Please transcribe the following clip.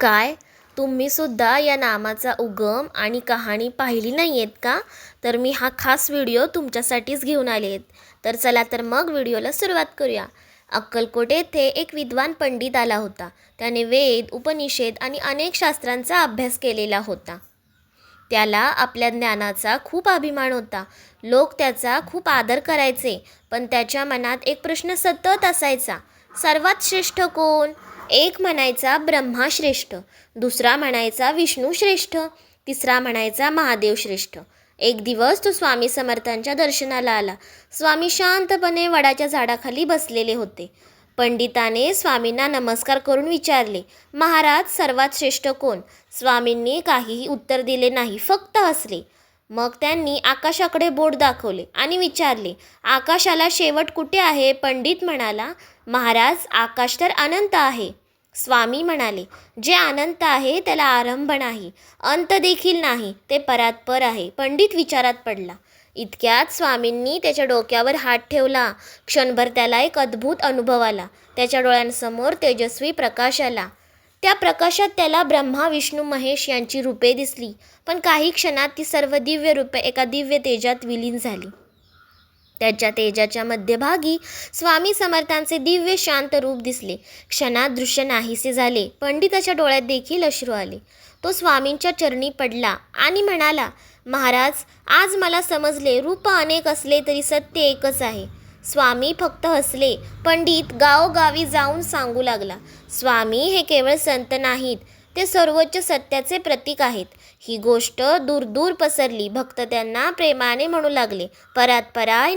काय तुम्ही सुद्धा या नामाचा उगम आणि कहाणी पाहिली नाही आहेत का? तर मी हा खास व्हिडिओ तुमच्यासाठीच घेऊन आले आहेत. तर चला तर मग व्हिडिओला सुरुवात करूया. अक्कलकोट येथे एक विद्वान पंडित आला होता. त्याने वेद, उपनिषद आणि अनेक शास्त्रांचा अभ्यास केलेला होता. त्याला आपल्या ज्ञानाचा खूप अभिमान होता. लोक त्याचा खूप आदर करायचे, पण त्याच्या मनात एक प्रश्न सतत असायचा, सर्वात श्रेष्ठ कोण? एक म्हणायचा ब्रह्मा श्रेष्ठ, दुसरा म्हणायचा विष्णू श्रेष्ठ, तिसरा म्हणायचा महादेव श्रेष्ठ. एक दिवस तो स्वामी समर्थांच्या दर्शनाला आला. स्वामी शांतपणे वडाच्या झाडाखाली बसलेले होते. पंडिताने स्वामींना नमस्कार करून विचारले, महाराज सर्वात श्रेष्ठ कोण? स्वामींनी काहीही उत्तर दिले नाही, फक्त हसले. मग त्यांनी आकाशाकडे बोट दाखवले आणि विचारले, आकाशाला शेवट कुठे आहे? पंडित म्हणाला, महाराज आकाश तर अनंत आहे. स्वामी म्हणाले, जे अनंत आहे त्याला आरंभ नाही, अंत देखील नाही, ते परात्पर आहे. पंडित विचारात पडला. इतक्यात स्वामींनी त्याच्या डोक्यावर हात ठेवला. क्षणभर त्याला एक अद्भुत अनुभव आला. त्याच्या डोळ्यांसमोर तेजस्वी प्रकाश आला. त्या प्रकाशात त्याला ब्रह्मा, विष्णू, महेश यांची रूपे दिसली. पण काही क्षणात ती सर्व दिव्य रूपे एका दिव्य तेजात विलीन झाली. त्याच्या तेजाच्या मध्यभागी स्वामी समर्थांचे दिव्य शांत रूप दिसले. क्षणात दृश्य नाहीसे झाले. पंडिताच्या डोळ्यात देखील अश्रू आले. तो स्वामींच्या चरणी पडला आणि म्हणाला, महाराज आज मला समजले, रूप अनेक असले तरी सत्य एकच आहे. स्वामी फक्त हसले. पंडित गावोगावी जाऊन सांगू लागला, स्वामी हे केवळ संत नाहीत, ते सर्वोच्च सत्याचे प्रतीक आहेत. ही गोष्ट दूर दूर पसरली. भक्त त्यांना प्रेमाने म्हणू लागले, परात्पराय